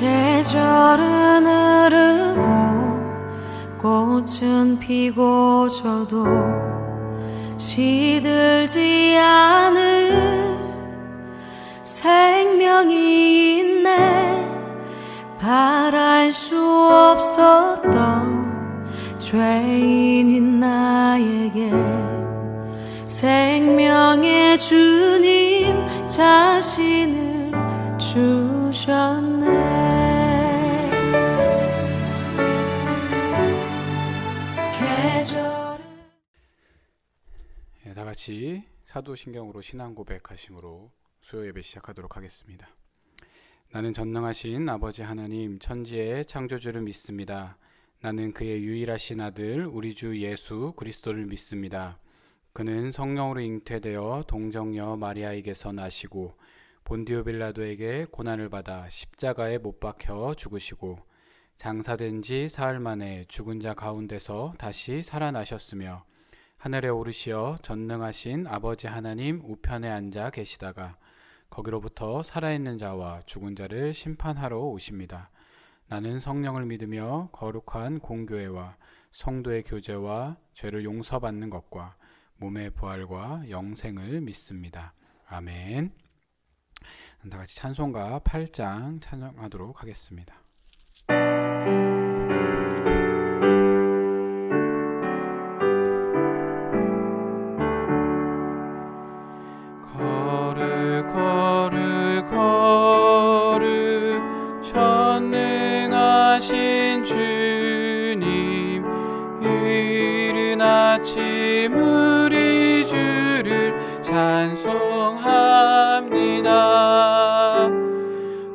계절은 흐르고 꽃은 피고 저도 시들지 않을 생명이 있네. 바랄 수 없었던 죄인인 나에게 생명의 주님 자신을 주셨네. 다 같이 사도신경으로 신앙 고백하심으로 수요 예배 시작하도록 하겠습니다. 나는 전능하신 아버지 하나님 천지의 창조주를 믿습니다. 나는 그의 유일하신 아들 우리 주 예수 그리스도를 믿습니다. 그는 성령으로 잉태되어 동정녀 마리아에게서 나시고 본디오 빌라도에게 고난을 받아 십자가에 못 박혀 죽으시고 장사된 지 사흘 만에 죽은 자 가운데서 다시 살아나셨으며 하늘에 오르시어 전능하신 아버지 하나님 우편에 앉아 계시다가 거기로부터 살아있는 자와 죽은 자를 심판하러 오십니다. 나는 성령을 믿으며 거룩한 공교회와 성도의 교제와 죄를 용서받는 것과 몸의 부활과 영생을 믿습니다. 아멘. 다 같이 찬송가 8장 찬양하도록 하겠습니다. 전능하신 주님 이른 아침 우리 주를 찬송합니다.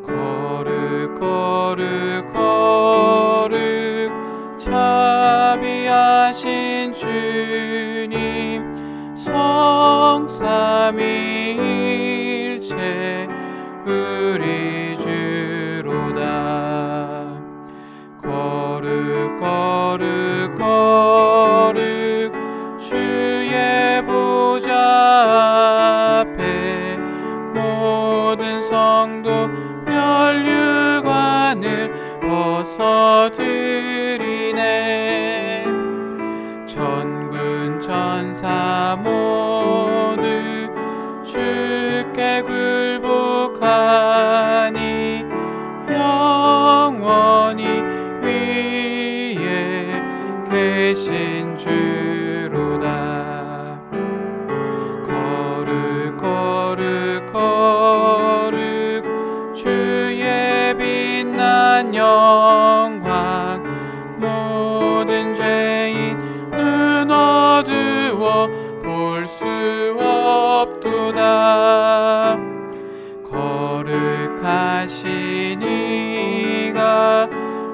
거룩 거룩 거룩 자비하신 주님 성삼위일체 우리 주로다. 거룩 거룩 거룩 주의 보좌 앞에 모든 성도 면류관을 벗어드리네. 천군 천사 모두 주께 굴복하니 영원히 위에 계신 주로다. 거룩 거룩 거룩 주의 빛난 영광 모든 죄인 눈 어두워 볼 수 없도다. 거룩하신 이가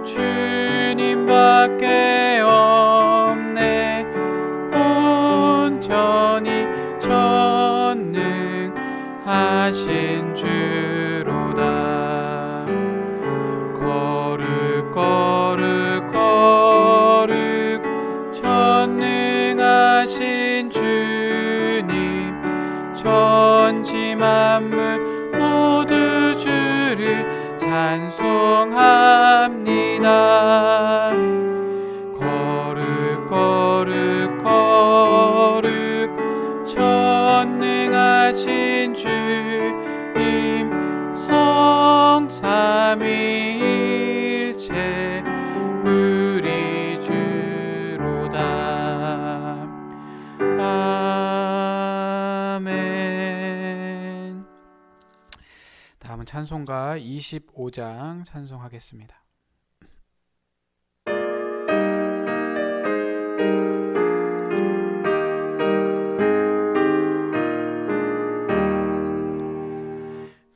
주님밖에 없네. 온전히 전능하신 주로다. 거룩 거룩 거룩 전능하신 주님 천지 만물 모두 주를 찬송합니다. 거룩 거룩 거룩 전능하신 주님 성삼위일체 우리 주로다. 아멘. 다음은 찬송가 25장 찬송하겠습니다.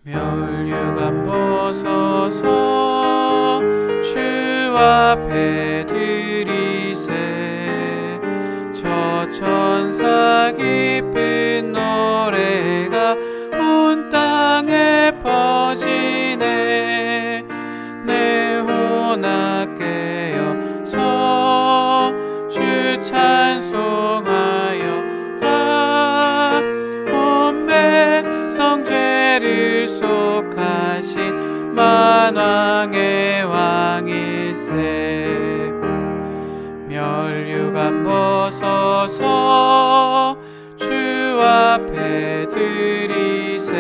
면류관 벗어서 주 앞에 드리세. 저 천사 기쁜 노래가 온 땅에 퍼지네. 내 혼합 깨어서 주 찬송하여라. 온 백성 죄를 속하신 만왕의 왕일세. 면류관 벗어서 주 앞에 드리세.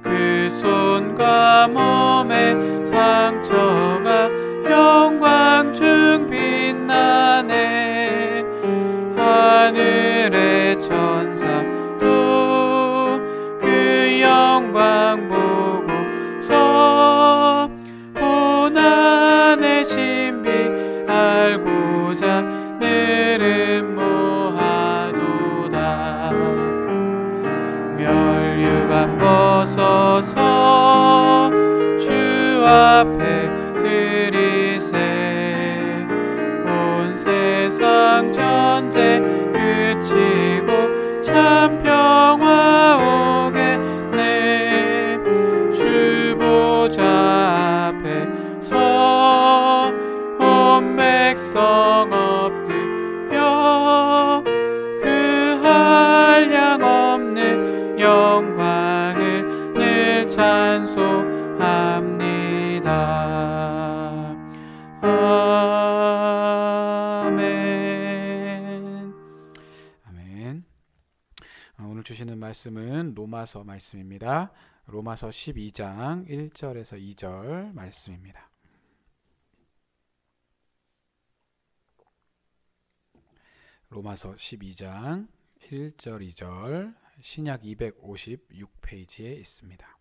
그 손과 몸의 상처가 영광 중 빛나네. 하늘의 천사도 그 영광 보고서 고난의 신비 알고자 늘은 모하도다. 면류관 벗어서 주 앞에 드리세. 온 세상 전쟁 그치고 참 평화 오겠네. 주 보좌 앞에서 온 백성 엎드려 그 한량 없는 영광을 늘 찬송합니다. 아멘. 아멘. 오늘 주시는 말씀은 로마서 말씀입니다. 로마서 12장 1절에서 2절 말씀입니다. 로마서 12장 1절 2절 신약 256페이지에 있습니다.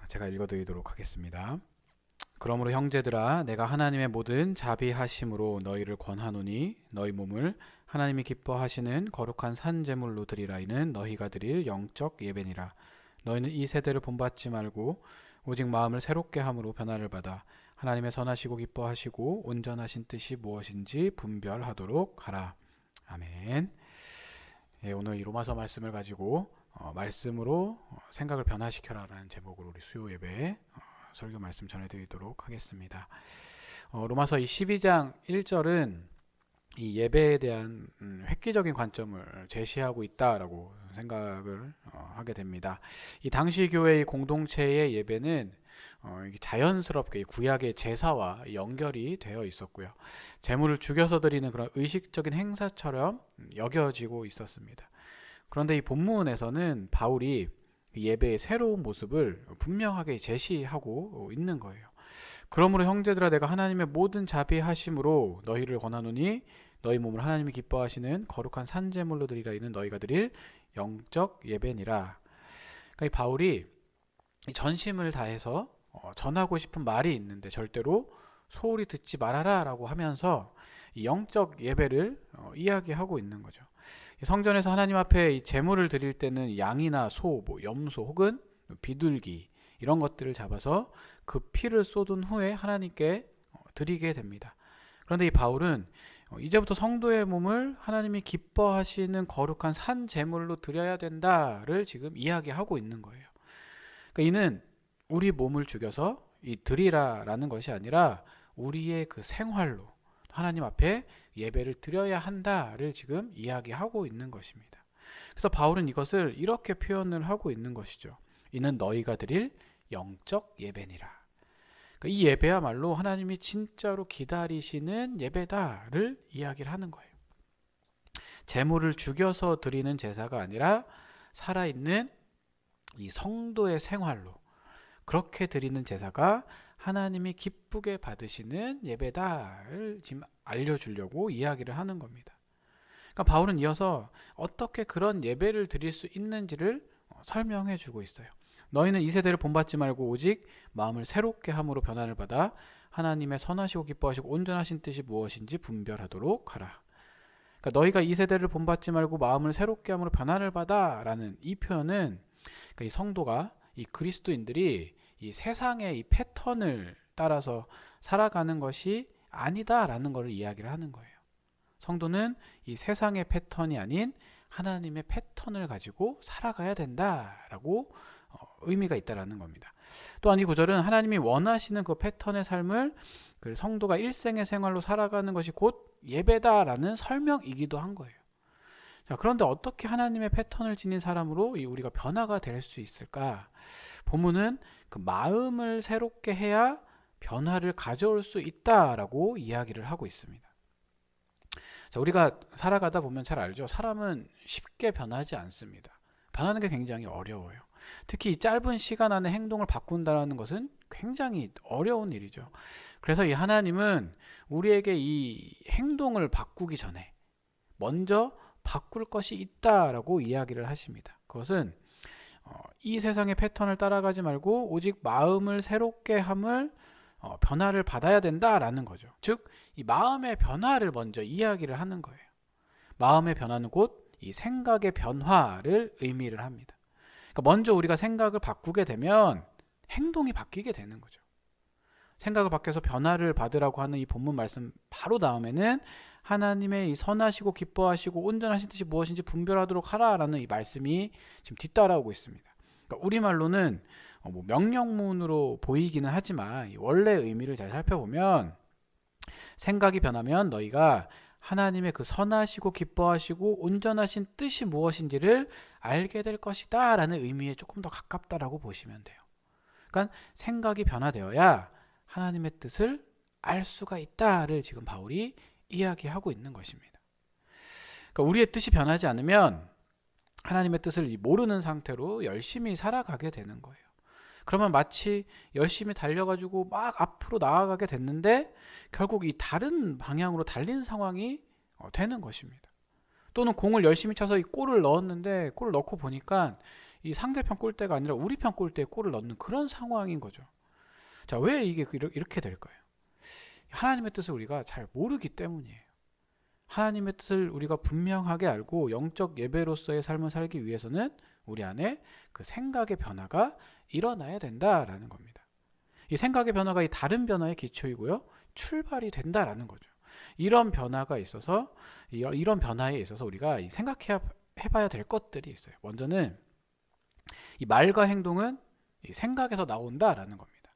제가 읽어드리도록 하겠습니다. 그러므로 형제들아 내가 하나님의 모든 자비하심으로 너희를 권하노니 너희 몸을 하나님이 기뻐하시는 거룩한 산제물로 드리라. 이는 너희가 드릴 영적 예배니라. 너희는 이 세대를 본받지 말고 오직 마음을 새롭게 함으로 변화를 받아 하나님의 선하시고 기뻐하시고 온전하신 뜻이 무엇인지 분별하도록 하라. 아멘. 오늘 이 로마서 말씀을 가지고 말씀으로 생각을 변화시켜라 라는 제목으로 우리 수요 예배 설교 말씀 전해드리도록 하겠습니다. 로마서 이 12장 1절은 이 예배에 대한 획기적인 관점을 제시하고 있다라고 생각을 하게 됩니다. 이 당시 교회의 공동체의 예배는 자연스럽게 구약의 제사와 연결이 되어 있었고요. 제물을 죽여서 드리는 그런 의식적인 행사처럼 여겨지고 있었습니다. 그런데 이 본문에서는 바울이 예배의 새로운 모습을 분명하게 제시하고 있는 거예요. 그러므로 형제들아 내가 하나님의 모든 자비하심으로 너희를 권하노니 너희 몸을 하나님이 기뻐하시는 거룩한 산제물로 드리라. 이는 너희가 드릴 영적 예배니라. 그러니까 이 바울이 전심을 다해서 전하고 싶은 말이 있는데 절대로 소홀히 듣지 말아라 라고 하면서 이 영적 예배를 이야기하고 있는 거죠. 성전에서 하나님 앞에 이 제물을 드릴 때는 양이나 소, 염소 혹은 비둘기 이런 것들을 잡아서 그 피를 쏟은 후에 하나님께 드리게 됩니다. 그런데 이 바울은 이제부터 성도의 몸을 하나님이 기뻐하시는 거룩한 산 제물로 드려야 된다를 지금 이야기하고 있는 거예요. 그러니까 이는 우리 몸을 죽여서 이 드리라라는 것이 아니라 우리의 그 생활로 하나님 앞에 예배를 드려야 한다를 지금 이야기하고 있는 것입니다. 그래서 바울은 이것을 이렇게 표현을 하고 있는 것이죠. 이는 너희가 드릴 영적 예배니라. 그러니까 이 예배야말로 하나님이 진짜로 기다리시는 예배다를 이야기를 하는 거예요. 제물을 죽여서 드리는 제사가 아니라 살아있는 이 성도의 생활로 그렇게 드리는 제사가 하나님이 기쁘게 받으시는 예배다를 지금 알려주려고 이야기를 하는 겁니다. 그러니까 바울은 이어서 어떻게 그런 예배를 드릴 수 있는지를 설명해 주고 있어요. 너희는 이 세대를 본받지 말고 오직 마음을 새롭게 함으로 변화를 받아 하나님의 선하시고 기뻐하시고 온전하신 뜻이 무엇인지 분별하도록 하라. 그러니까 너희가 이 세대를 본받지 말고 마음을 새롭게 함으로 변화를 받아 라는 이 표현은 그러니까 이 성도가 이 그리스도인들이 이 세상의 이 패턴을 따라서 살아가는 것이 아니다라는 것을 이야기를 하는 거예요. 성도는 이 세상의 패턴이 아닌 하나님의 패턴을 가지고 살아가야 된다라고 의미가 있다라는 겁니다. 또한 이 구절은 하나님이 원하시는 그 패턴의 삶을 그 성도가 일생의 생활로 살아가는 것이 곧 예배다라는 설명이기도 한 거예요. 자, 그런데 어떻게 하나님의 패턴을 지닌 사람으로 우리가 변화가 될 수 있을까? 본문은 그 마음을 새롭게 해야 변화를 가져올 수 있다라고 이야기를 하고 있습니다. 자, 우리가 살아가다 보면 잘 알죠. 사람은 쉽게 변하지 않습니다. 변하는 게 굉장히 어려워요. 특히 이 짧은 시간 안에 행동을 바꾼다는 것은 굉장히 어려운 일이죠. 그래서 이 하나님은 우리에게 이 행동을 바꾸기 전에 먼저 바꿀 것이 있다라고 이야기를 하십니다. 그것은 이 세상의 패턴을 따라가지 말고 오직 마음을 새롭게 함을 변화를 받아야 된다라는 거죠. 즉, 이 마음의 변화를 먼저 이야기를 하는 거예요. 마음의 변화는 곧 이 생각의 변화를 의미를 합니다. 그러니까 먼저 우리가 생각을 바꾸게 되면 행동이 바뀌게 되는 거죠. 생각을 바뀌어서 변화를 받으라고 하는 이 본문 말씀 바로 다음에는 하나님의 이 선하시고 기뻐하시고 온전하신 뜻이 무엇인지 분별하도록 하라라는 이 말씀이 지금 뒤따라오고 있습니다. 그러니까 우리말로는 명령문으로 보이기는 하지만 이 원래 의미를 잘 살펴보면 생각이 변하면 너희가 하나님의 그 선하시고 기뻐하시고 온전하신 뜻이 무엇인지를 알게 될 것이다 라는 의미에 조금 더 가깝다라고 보시면 돼요. 그러니까 생각이 변화되어야 하나님의 뜻을 알 수가 있다를 지금 바울이 이야기하고 있는 것입니다. 그러니까 우리의 뜻이 변하지 않으면 하나님의 뜻을 모르는 상태로 열심히 살아가게 되는 거예요. 그러면 마치 열심히 달려가지고 막 앞으로 나아가게 됐는데 결국 이 다른 방향으로 달린 상황이 되는 것입니다. 또는 공을 열심히 쳐서 이 골을 넣었는데 골을 넣고 보니까 이 상대편 골대가 아니라 우리 편 골대에 골을 넣는 그런 상황인 거죠. 자, 왜 이게 이렇게 될까요? 하나님의 뜻을 우리가 잘 모르기 때문이에요. 하나님의 뜻을 우리가 분명하게 알고 영적 예배로서의 삶을 살기 위해서는 우리 안에 그 생각의 변화가 일어나야 된다라는 겁니다. 이 생각의 변화가 이 다른 변화의 기초이고요. 출발이 된다라는 거죠. 이런 변화가 있어서 이런 변화에 있어서 우리가 생각해봐야 될 것들이 있어요. 먼저는 이 말과 행동은 이 생각에서 나온다라는 겁니다.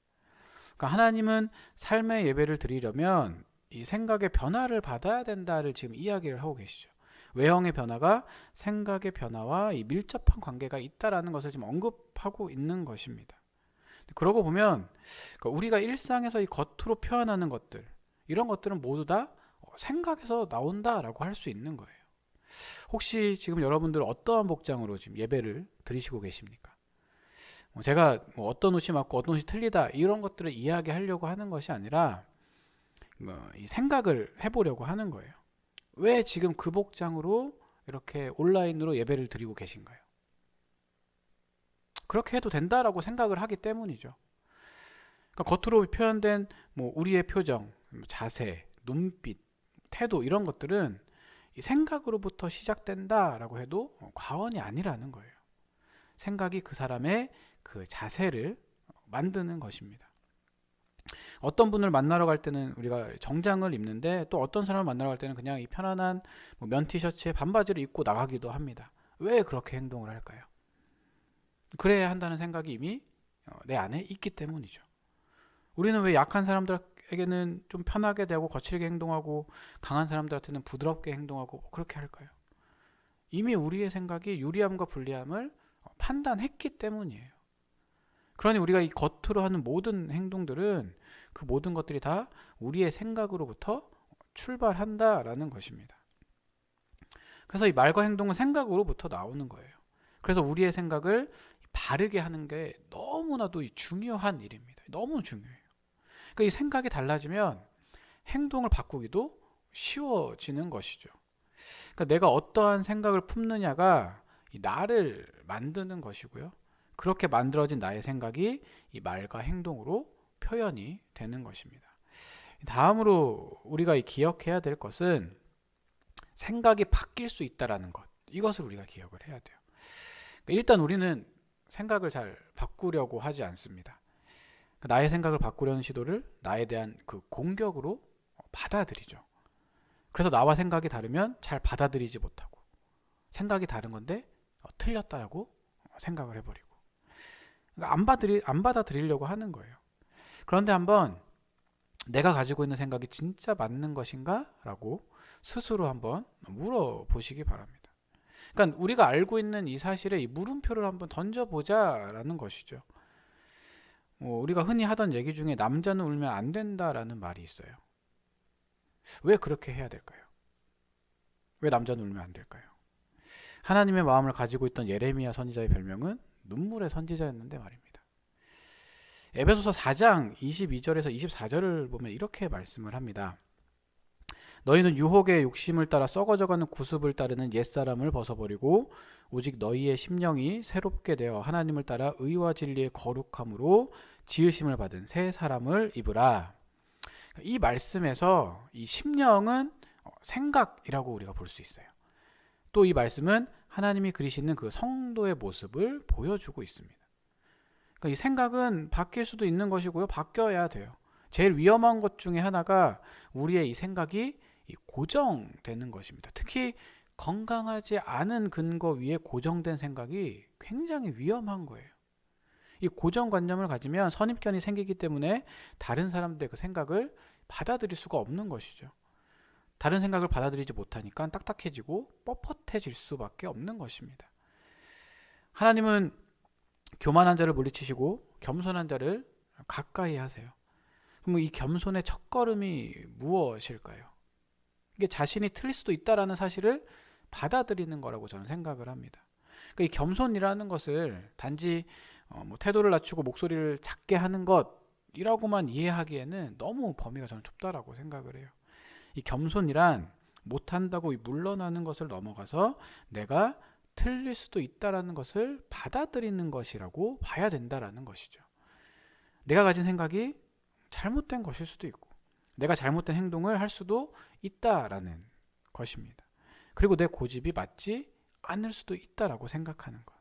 그러니까 하나님은 삶의 예배를 드리려면 이 생각의 변화를 받아야 된다를 지금 이야기를 하고 계시죠. 외형의 변화가 생각의 변화와 이 밀접한 관계가 있다라는 것을 지금 언급하고 있는 것입니다. 그러고 보면 우리가 일상에서 이 겉으로 표현하는 것들, 이런 것들은 모두 다 생각에서 나온다라고 할 수 있는 거예요. 혹시 지금 여러분들 어떠한 복장으로 지금 예배를 드리시고 계십니까? 제가 어떤 옷이 맞고 어떤 옷이 틀리다 이런 것들을 이야기하려고 하는 것이 아니라 이 생각을 해보려고 하는 거예요. 왜 지금 그 복장으로 이렇게 온라인으로 예배를 드리고 계신가요? 그렇게 해도 된다라고 생각을 하기 때문이죠. 그러니까 겉으로 표현된 우리의 표정, 자세, 눈빛, 태도 이런 것들은 이 생각으로부터 시작된다라고 해도 과언이 아니라는 거예요. 생각이 그 사람의 그 자세를 만드는 것입니다. 어떤 분을 만나러 갈 때는 우리가 정장을 입는데 또 어떤 사람을 만나러 갈 때는 그냥 이 편안한 면 티셔츠에 반바지를 입고 나가기도 합니다. 왜 그렇게 행동을 할까요? 그래야 한다는 생각이 이미 내 안에 있기 때문이죠. 우리는 왜 약한 사람들에게는 좀 편하게 대하고 거칠게 행동하고 강한 사람들한테는 부드럽게 행동하고 그렇게 할까요? 이미 우리의 생각이 유리함과 불리함을 판단했기 때문이에요. 그러니 우리가 이 겉으로 하는 모든 행동들은 그 모든 것들이 다 우리의 생각으로부터 출발한다라는 것입니다. 그래서 이 말과 행동은 생각으로부터 나오는 거예요. 그래서 우리의 생각을 바르게 하는 게 너무나도 중요한 일입니다. 너무 중요해요. 그러니까 이 생각이 달라지면 행동을 바꾸기도 쉬워지는 것이죠. 그러니까 내가 어떠한 생각을 품느냐가 나를 만드는 것이고요. 그렇게 만들어진 나의 생각이 이 말과 행동으로 표현이 되는 것입니다. 다음으로 우리가 기억해야 될 것은 생각이 바뀔 수 있다라는 것. 이것을 우리가 기억을 해야 돼요. 일단 우리는 생각을 잘 바꾸려고 하지 않습니다. 나의 생각을 바꾸려는 시도를 나에 대한 그 공격으로 받아들이죠. 그래서 나와 생각이 다르면 잘 받아들이지 못하고 생각이 다른 건데 틀렸다라고 생각을 해버리고 안 받아들이려고 하는 거예요. 그런데 한번 내가 가지고 있는 생각이 진짜 맞는 것인가? 라고 스스로 한번 물어보시기 바랍니다. 그러니까 우리가 알고 있는 이 사실에 이 물음표를 한번 던져보자라는 것이죠. 우리가 흔히 하던 얘기 중에 남자는 울면 안 된다라는 말이 있어요. 왜 그렇게 해야 될까요? 왜 남자는 울면 안 될까요? 하나님의 마음을 가지고 있던 예레미야 선지자의 별명은 눈물의 선지자였는데 말입니다. 에베소서 4장 22절에서 24절을 보면 이렇게 말씀을 합니다. 너희는 유혹의 욕심을 따라 썩어져가는 구습을 따르는 옛사람을 벗어버리고 오직 너희의 심령이 새롭게 되어 하나님을 따라 의와 진리의 거룩함으로 지으심을 받은 새 사람을 입으라. 이 말씀에서 이 심령은 생각이라고 우리가 볼 수 있어요. 또 이 말씀은 하나님이 그리시는 그 성도의 모습을 보여주고 있습니다. 그러니까 이 생각은 바뀔 수도 있는 것이고요. 바뀌어야 돼요. 제일 위험한 것 중에 하나가 우리의 이 생각이 고정되는 것입니다. 특히 건강하지 않은 근거 위에 고정된 생각이 굉장히 위험한 거예요. 이 고정관념을 가지면 선입견이 생기기 때문에 다른 사람들의 그 생각을 받아들일 수가 없는 것이죠. 다른 생각을 받아들이지 못하니까 딱딱해지고 뻣뻣해질 수밖에 없는 것입니다. 하나님은 교만한 자를 물리치시고 겸손한 자를 가까이 하세요. 그럼 이 겸손의 첫걸음이 무엇일까요? 이게 자신이 틀릴 수도 있다라는 사실을 받아들이는 거라고 저는 생각을 합니다. 그러니까 이 겸손이라는 것을 단지 태도를 낮추고 목소리를 작게 하는 것이라고만 이해하기에는 너무 범위가 저는 좁다라고 생각을 해요. 이 겸손이란 못한다고 물러나는 것을 넘어가서 내가 틀릴 수도 있다라는 것을 받아들이는 것이라고 봐야 된다라는 것이죠. 내가 가진 생각이 잘못된 것일 수도 있고 내가 잘못된 행동을 할 수도 있다라는 것입니다. 그리고 내 고집이 맞지 않을 수도 있다라고 생각하는 것.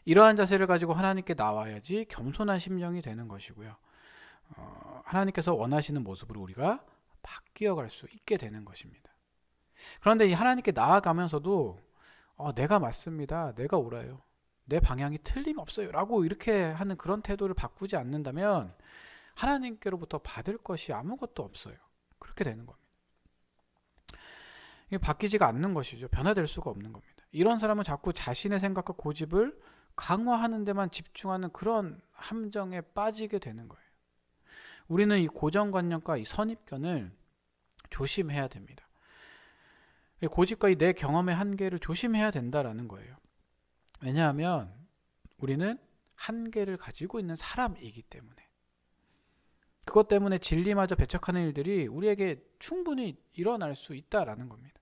이러한 자세를 가지고 하나님께 나와야지 겸손한 심령이 되는 것이고요. 하나님께서 원하시는 모습으로 우리가 바뀌어갈 수 있게 되는 것입니다. 그런데 이 하나님께 나아가면서도 내가 맞습니다. 내가 옳아요. 내 방향이 틀림없어요. 라고 이렇게 하는 그런 태도를 바꾸지 않는다면 하나님께로부터 받을 것이 아무것도 없어요. 그렇게 되는 겁니다. 이게 바뀌지가 않는 것이죠. 변화될 수가 없는 겁니다. 이런 사람은 자꾸 자신의 생각과 고집을 강화하는 데만 집중하는 그런 함정에 빠지게 되는 거예요. 우리는 이 고정관념과 이 선입견을 조심해야 됩니다. 고집과 이 내 경험의 한계를 조심해야 된다라는 거예요. 왜냐하면 우리는 한계를 가지고 있는 사람이기 때문에. 그것 때문에 진리마저 배척하는 일들이 우리에게 충분히 일어날 수 있다라는 겁니다.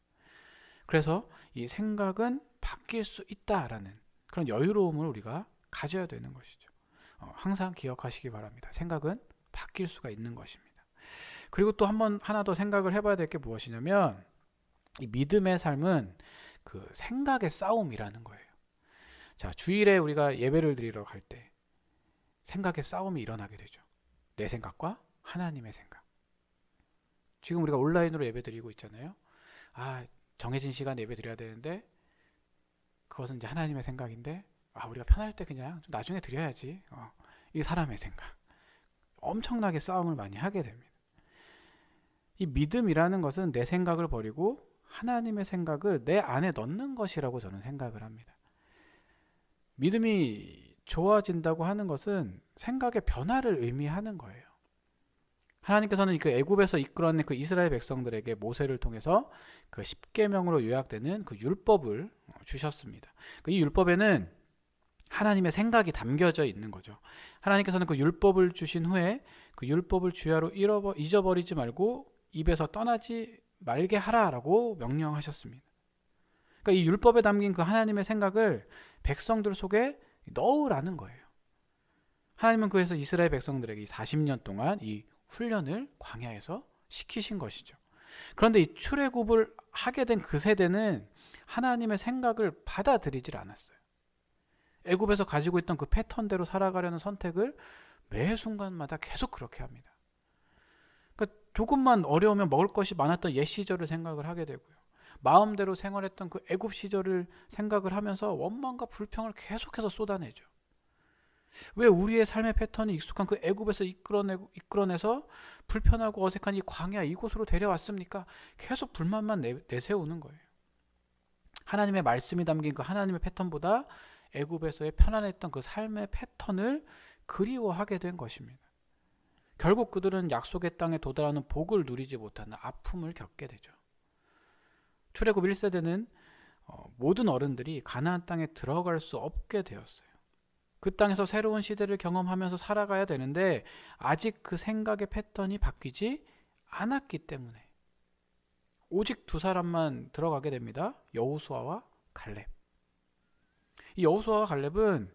그래서 이 생각은 바뀔 수 있다라는 그런 여유로움을 우리가 가져야 되는 것이죠. 항상 기억하시기 바랍니다. 생각은 바뀔 수가 있는 것입니다. 그리고 또 하나 더 생각을 해봐야 될 게 무엇이냐면 이 믿음의 삶은 그 생각의 싸움이라는 거예요. 자, 주일에 우리가 예배를 드리러 갈 때 생각의 싸움이 일어나게 되죠. 내 생각과 하나님의 생각. 지금 우리가 온라인으로 예배 드리고 있잖아요. 정해진 시간에 예배 드려야 되는데 그것은 이제 하나님의 생각인데 우리가 편할 때 그냥 좀 나중에 드려야지. 이게 사람의 생각. 엄청나게 싸움을 많이 하게 됩니다. 이 믿음이라는 것은 내 생각을 버리고 하나님의 생각을 내 안에 넣는 것이라고 저는 생각을 합니다. 믿음이 좋아진다고 하는 것은 생각의 변화를 의미하는 거예요. 하나님께서는 그 애굽에서 이끌어낸 그 이스라엘 백성들에게 모세를 통해서 그 10계명으로 요약되는 그 율법을 주셨습니다. 이 율법에는 하나님의 생각이 담겨져 있는 거죠. 하나님께서는 그 율법을 주신 후에 그 율법을 주야로 잊어버리지 말고 입에서 떠나지 말게 하라라고 명령하셨습니다. 그러니까 이 율법에 담긴 그 하나님의 생각을 백성들 속에 넣으라는 거예요. 하나님은 그래서 이스라엘 백성들에게 40년 동안 이 훈련을 광야에서 시키신 것이죠. 그런데 이 출애굽을 하게 된 그 세대는 하나님의 생각을 받아들이질 않았어요. 애굽에서 가지고 있던 그 패턴대로 살아가려는 선택을 매 순간마다 계속 그렇게 합니다. 그러니까 조금만 어려우면 먹을 것이 많았던 옛 시절을 생각을 하게 되고요. 마음대로 생활했던 그 애굽 시절을 생각을 하면서 원망과 불평을 계속해서 쏟아내죠. 왜 우리의 삶의 패턴이 익숙한 그 애굽에서 이끌어내서 불편하고 어색한 이 광야 이곳으로 데려왔습니까? 계속 불만만 내세우는 거예요. 하나님의 말씀이 담긴 그 하나님의 패턴보다 애굽에서의 편안했던 그 삶의 패턴을 그리워하게 된 것입니다. 결국 그들은 약속의 땅에 도달하는 복을 누리지 못하는 아픔을 겪게 되죠. 출애굽 1세대는 모든 어른들이 가나안 땅에 들어갈 수 없게 되었어요. 그 땅에서 새로운 시대를 경험하면서 살아가야 되는데 아직 그 생각의 패턴이 바뀌지 않았기 때문에 오직 두 사람만 들어가게 됩니다. 여호수아와 갈렙. 이 여호수아와 갈렙은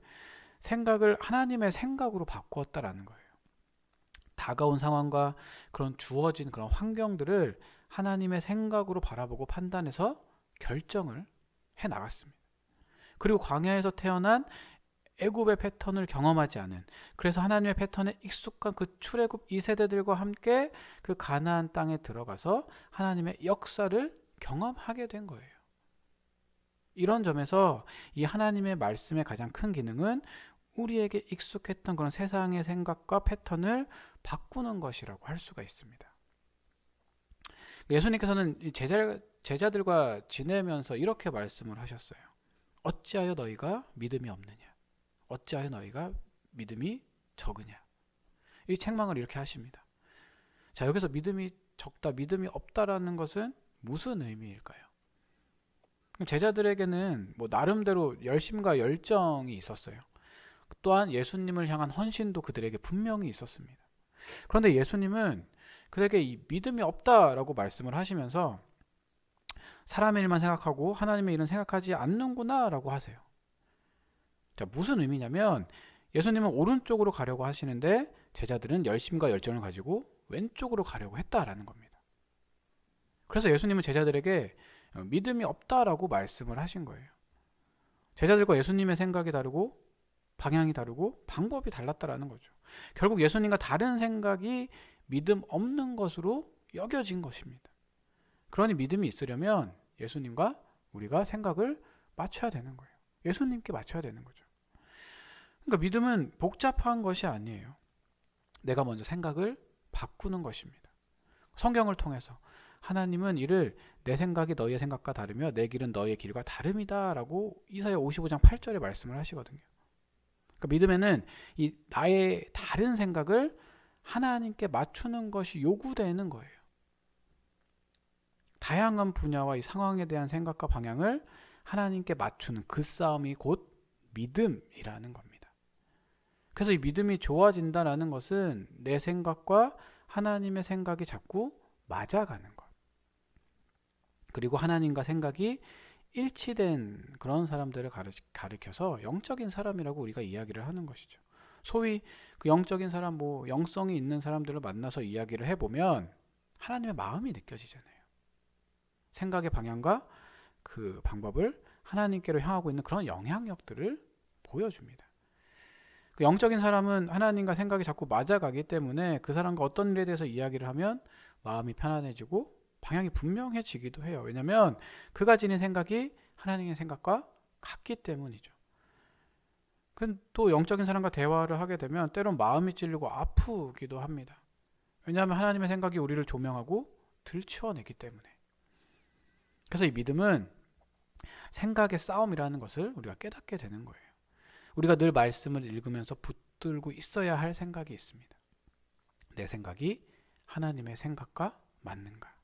생각을 하나님의 생각으로 바꾸었다라는 거예요. 다가온 상황과 그런 주어진 그런 환경들을 하나님의 생각으로 바라보고 판단해서 결정을 해 나갔습니다. 그리고 광야에서 태어난 애굽의 패턴을 경험하지 않은, 그래서 하나님의 패턴에 익숙한 그 출애굽 2세대들과 함께 그 가나안 땅에 들어가서 하나님의 역사를 경험하게 된 거예요. 이런 점에서 이 하나님의 말씀의 가장 큰 기능은 우리에게 익숙했던 그런 세상의 생각과 패턴을 바꾸는 것이라고 할 수가 있습니다. 예수님께서는 제자들과 지내면서 이렇게 말씀을 하셨어요. 어찌하여 너희가 믿음이 없느냐? 어찌하여 너희가 믿음이 적으냐? 이 책망을 이렇게 하십니다. 자, 여기서 믿음이 적다, 믿음이 없다라는 것은 무슨 의미일까요? 제자들에게는 나름대로 열심과 열정이 있었어요. 또한 예수님을 향한 헌신도 그들에게 분명히 있었습니다. 그런데 예수님은 그들에게 이 믿음이 없다라고 말씀을 하시면서 사람의 일만 생각하고 하나님의 일은 생각하지 않는구나 라고 하세요. 자, 무슨 의미냐면 예수님은 오른쪽으로 가려고 하시는데 제자들은 열심과 열정을 가지고 왼쪽으로 가려고 했다라는 겁니다. 그래서 예수님은 제자들에게 믿음이 없다라고 말씀을 하신 거예요. 제자들과 예수님의 생각이 다르고 방향이 다르고 방법이 달랐다라는 거죠. 결국 예수님과 다른 생각이 믿음 없는 것으로 여겨진 것입니다. 그러니 믿음이 있으려면 예수님과 우리가 생각을 맞춰야 되는 거예요. 예수님께 맞춰야 되는 거죠. 그러니까 믿음은 복잡한 것이 아니에요. 내가 먼저 생각을 바꾸는 것입니다. 성경을 통해서 하나님은 이를 내 생각이 너희의 생각과 다르며 내 길은 너희의 길과 다름이다 라고 이사야 55장 8절에 말씀을 하시거든요. 그러니까 믿음에는 이 나의 다른 생각을 하나님께 맞추는 것이 요구되는 거예요. 다양한 분야와 이 상황에 대한 생각과 방향을 하나님께 맞추는 그 싸움이 곧 믿음이라는 겁니다. 그래서 이 믿음이 좋아진다는 것은 내 생각과 하나님의 생각이 자꾸 맞아가는 것. 그리고 하나님과 생각이 일치된 그런 사람들을 가리켜서 영적인 사람이라고 우리가 이야기를 하는 것이죠. 소위 그 영적인 사람, 영성이 있는 사람들을 만나서 이야기를 해보면 하나님의 마음이 느껴지잖아요. 생각의 방향과 그 방법을 하나님께로 향하고 있는 그런 영향력들을 보여줍니다. 그 영적인 사람은 하나님과 생각이 자꾸 맞아가기 때문에 그 사람과 어떤 일에 대해서 이야기를 하면 마음이 편안해지고 방향이 분명해지기도 해요. 왜냐하면 그가 지닌 생각이 하나님의 생각과 같기 때문이죠. 또 영적인 사람과 대화를 하게 되면 때론 마음이 찔리고 아프기도 합니다. 왜냐하면 하나님의 생각이 우리를 조명하고 들추어내기 때문에. 그래서 이 믿음은 생각의 싸움이라는 것을 우리가 깨닫게 되는 거예요. 우리가 늘 말씀을 읽으면서 붙들고 있어야 할 생각이 있습니다. 내 생각이 하나님의 생각과 맞는가?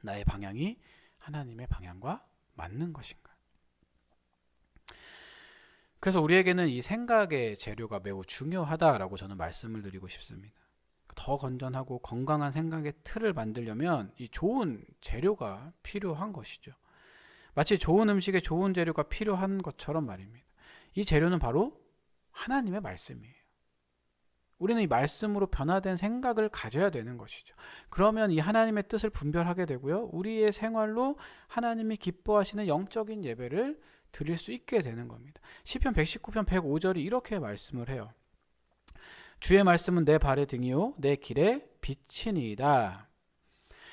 나의 방향이 하나님의 방향과 맞는 것인가? 그래서 우리에게는 이 생각의 재료가 매우 중요하다라고 저는 말씀을 드리고 싶습니다. 더 건전하고 건강한 생각의 틀을 만들려면 이 좋은 재료가 필요한 것이죠. 마치 좋은 음식에 좋은 재료가 필요한 것처럼 말입니다. 이 재료는 바로 하나님의 말씀이에요. 우리는 이 말씀으로 변화된 생각을 가져야 되는 것이죠. 그러면 이 하나님의 뜻을 분별하게 되고요. 우리의 생활로 하나님이 기뻐하시는 영적인 예배를 드릴 수 있게 되는 겁니다. 시편 119편 105절이 이렇게 말씀을 해요. 주의 말씀은 내 발의 등이요 내 길의 빛이니이다.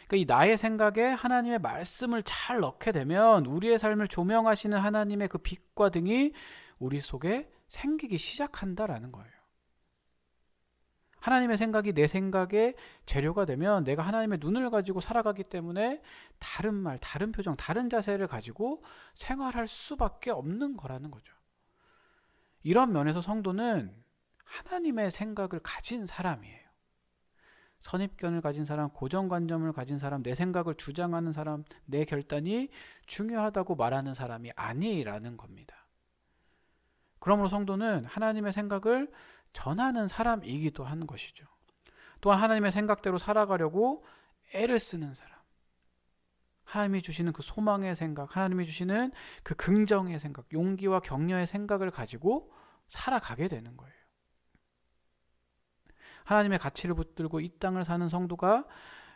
그러니까 이 나의 생각에 하나님의 말씀을 잘 넣게 되면 우리의 삶을 조명하시는 하나님의 그 빛과 등이 우리 속에 생기기 시작한다라는 거예요. 하나님의 생각이 내 생각의 재료가 되면 내가 하나님의 눈을 가지고 살아가기 때문에 다른 말, 다른 표정, 다른 자세를 가지고 생활할 수밖에 없는 거라는 거죠. 이런 면에서 성도는 하나님의 생각을 가진 사람이에요. 선입견을 가진 사람, 고정관념을 가진 사람, 내 생각을 주장하는 사람, 내 결단이 중요하다고 말하는 사람이 아니라는 겁니다. 그러므로 성도는 하나님의 생각을 전하는 사람이기도 한 것이죠. 또한 하나님의 생각대로 살아가려고 애를 쓰는 사람, 하나님이 주시는 그 소망의 생각, 하나님이 주시는 그 긍정의 생각, 용기와 격려의 생각을 가지고 살아가게 되는 거예요. 하나님의 가치를 붙들고 이 땅을 사는 성도가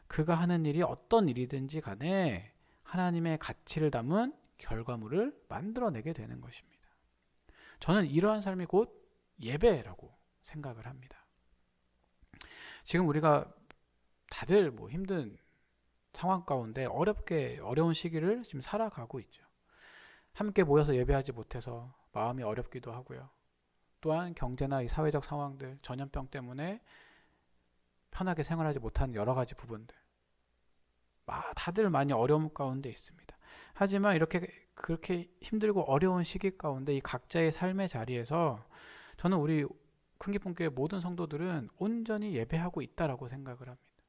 그가 하는 일이 어떤 일이든지 간에 하나님의 가치를 담은 결과물을 만들어내게 되는 것입니다. 저는 이러한 삶이 곧 예배라고 생각을 합니다. 지금 우리가 다들 힘든 상황 가운데 어려운 시기를 지금 살아가고 있죠. 함께 모여서 예배하지 못해서 마음이 어렵기도 하고요. 또한 경제나 이 사회적 상황들, 전염병 때문에 편하게 생활하지 못하는 여러 가지 부분들, 다들 많이 어려움 가운데 있습니다. 하지만 그렇게 힘들고 어려운 시기 가운데 이 각자의 삶의 자리에서 저는 우리 큰기쁨교회 모든 성도들은 온전히 예배하고 있다라고 생각을 합니다.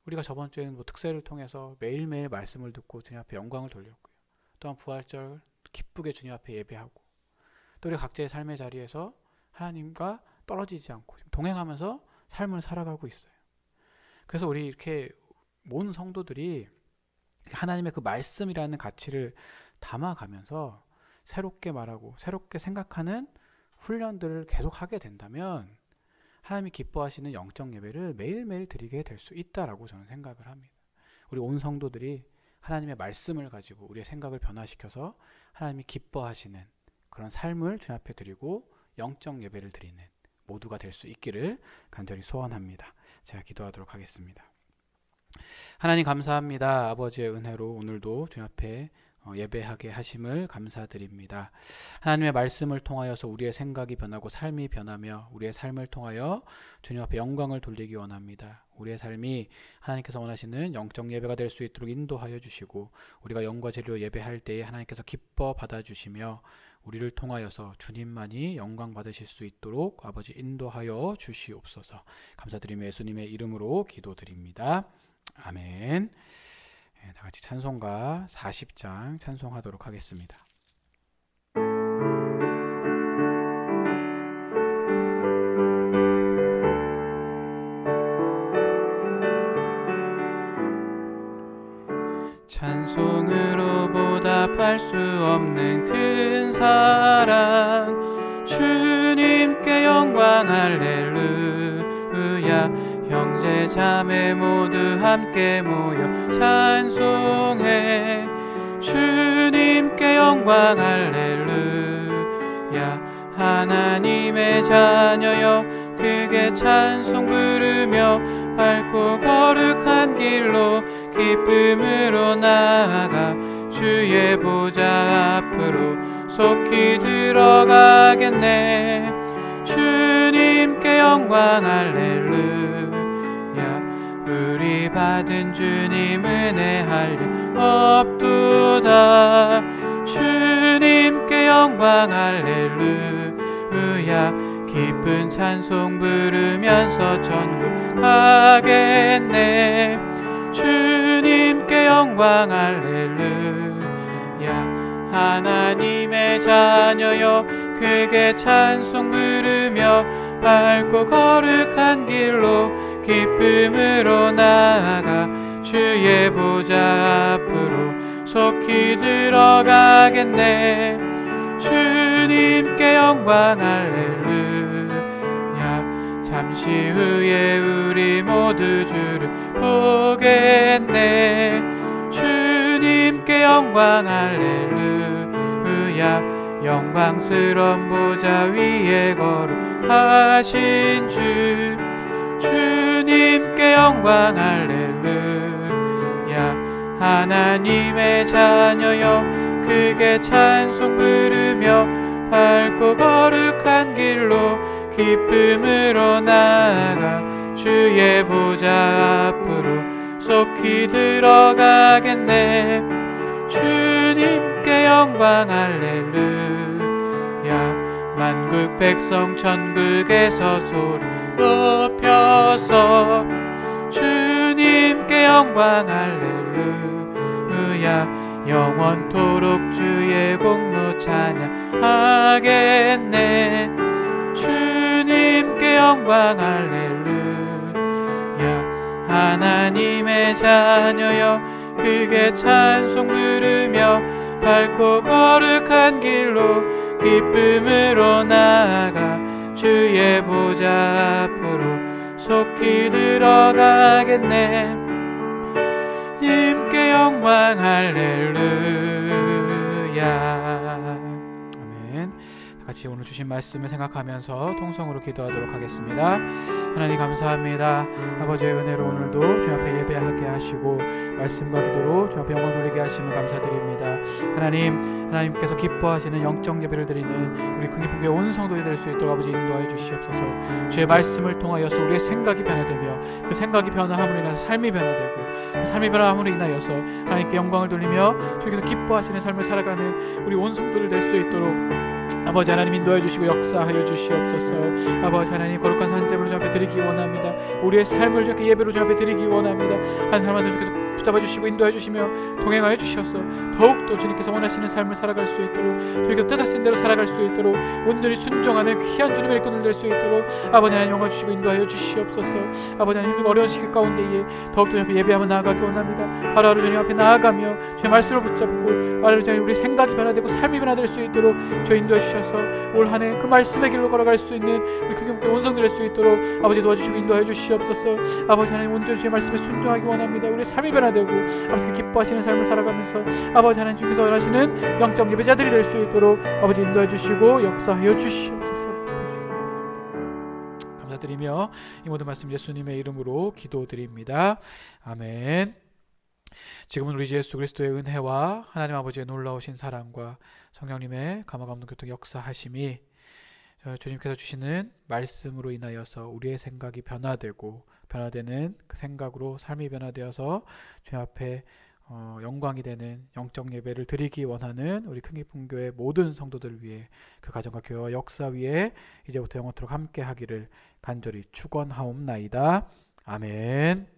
우리가 저번 주에는 특세를 통해서 매일매일 말씀을 듣고 주님 앞에 영광을 돌렸고요. 또한 부활절 기쁘게 주님 앞에 예배하고, 또 우리 각자의 삶의 자리에서 하나님과 떨어지지 않고 동행하면서 삶을 살아가고 있어요. 그래서 우리 이렇게 모든 성도들이 하나님의 그 말씀이라는 가치를 담아가면서 새롭게 말하고 새롭게 생각하는 훈련들을 계속하게 된다면 하나님이 기뻐하시는 영적 예배를 매일매일 드리게 될 수 있다라고 저는 생각을 합니다. 우리 온 성도들이 하나님의 말씀을 가지고 우리의 생각을 변화시켜서 하나님이 기뻐하시는 그런 삶을 주님 앞에 드리고 영적 예배를 드리는 모두가 될 수 있기를 간절히 소원합니다. 제가 기도하도록 하겠습니다. 하나님 감사합니다. 아버지의 은혜로 오늘도 주님 앞에 예배하게 하심을 감사드립니다. 하나님의 말씀을 통하여서 우리의 생각이 변하고 삶이 변하며 우리의 삶을 통하여 주님 앞에 영광을 돌리기 원합니다. 우리의 삶이 하나님께서 원하시는 영적 예배가 될 수 있도록 인도하여 주시고, 우리가 영과 진리로 예배할 때에 하나님께서 기뻐 받아주시며 우리를 통하여서 주님만이 영광 받으실 수 있도록 아버지 인도하여 주시옵소서. 감사드리며 예수님의 이름으로 기도드립니다. 아멘. 다 같이 찬송가 40장 찬송하도록 하겠습니다. 찬송으로 보답할 수 없는 큰 사랑, 주님께 영광 할렐루야. 형제 자매 모두 함께 모여 찬송해, 주님께 영광 할렐루야. 하나님의 자녀여 크게 찬송 부르며 밝고 거룩한 길로 기쁨으로 나아가 주의 보좌 앞으로 속히 들어가겠네. 주님께 영광 할렐루야. 우리 받은 주님 은혜 할례 없도다. 주님께 영광 할렐루야. 기쁜 찬송 부르면서 천국 가겠네. 주님께 영광 할렐루야. 하나님의 자녀여 크게 찬송 부르며 밝고 거룩한 길로 기쁨으로 나아가 주의 보좌 앞으로 속히 들어가겠네. 주님께 영광 할렐루야. 잠시 후에 우리 모두 주를 보겠네. 주님께 영광 할렐루야. 영광스러운 보좌 위에 거룩하신 주, 주님께 영광 할렐루야. 하나님의 자녀여 크게 찬송 부르며 밝고 거룩한 길로 기쁨으로 나아가 주의 보좌 앞으로 속히 들어가겠네. 주님께 영광 할렐루야. 만국 백성 천국에서 소리 높여서 주님께 영광 할렐루야. 영원토록 주의 공로 찬양하겠네. 주님께 영광 할렐루야. 하나님의 자녀여 크게 찬송 부르며 밝고 거룩한 길로 기쁨으로 나아가 주의 보좌 앞으로 속히 들어가겠네. 님께 영광 할렐루야. 아멘. 같이 오늘 주신 말씀을 생각하면서 통성으로 기도하도록 하겠습니다. 하나님 감사합니다. 아버지의 은혜로 오늘도 주 앞에 예배하게 하시고 말씀과 기도로 주 앞에 영광 돌리게 하심을 감사드립니다. 하나님께서 기뻐하시는 영적 예배를 드리는 우리 큰기쁨교회 온 성도들이 될 수 있도록 아버지 인도하여 주시옵소서. 주의 말씀을 통하여서 우리의 생각이 변화되며 그 생각이 변화함으로 인해서 삶이 변화되고 그 삶이 변화함으로 인하여서 하나님께 영광을 돌리며 주께서 기뻐하시는 삶을 살아가는 우리 온 성도들 될 수 있도록 아버지 하나님 인도해 주시고 역사하여 주시옵소서. 아버지 하나님 거룩한 산제물로 주 앞에 드리기 원합니다. 우리의 삶을 이렇게 예배로 주 앞에 드리기 원합니다. 한 사람 한 사람 주께서 붙잡아 주시고 인도해 주시며 동행하여 주셔서 더욱더 주님께서 원하시는 삶을 살아갈 수 있도록 주님께서 뜻하신 대로 살아갈 수 있도록 온전히 순종하는 귀한 주님의 일꾼들 될 수 있도록 아버지 하나님 영광 주시고 인도하여 주시옵소서. 아버지 하나님 어려운 시기 가운데에 더욱더 주님 앞에 예배하며 나아가기 원합니다. 하루하루 주님 앞에 나아가며 주의 말씀을 붙잡고 하루하루 주님 우리 생각이 변화되고 삶이 변화될 수 있도록 저 인도해 주셔서 올 한 해 그 말씀의 길로 걸어갈 수 있는 우리 큰기쁨교회 온성들 될 수 있도록 아버지 도와주시고 인도해 주시옵소서. 아버지 하나님 온전히 주의 말씀에 순종하기 원합니다. 우리 삶이 변화되고 아버지 기뻐하시는 삶을 살아가면서 아버지 하나님 주께서 원하시는 영적 예배자들이 될 수 있도록 아버지 인도해 주시고 역사하여 주시옵소서. 감사드리며 이 모든 말씀 예수님의 이름으로 기도드립니다. 아멘. 지금은 우리 주 예수 그리스도의 은혜와 하나님 아버지의 놀라우신 사랑과 성령님의 감화감동 교통 역사하심이 주님께서 주시는 말씀으로 인하여서 우리의 생각이 변화되는 그 생각으로 삶이 변화되어서 주님 앞에 영광이 되는 영적 예배를 드리기 원하는 우리 큰기쁨교회 모든 성도들을 위해 그 가정과 교회와 역사 위에 이제부터 영원토록 함께 하기를 간절히 축원하옵나이다. 아멘.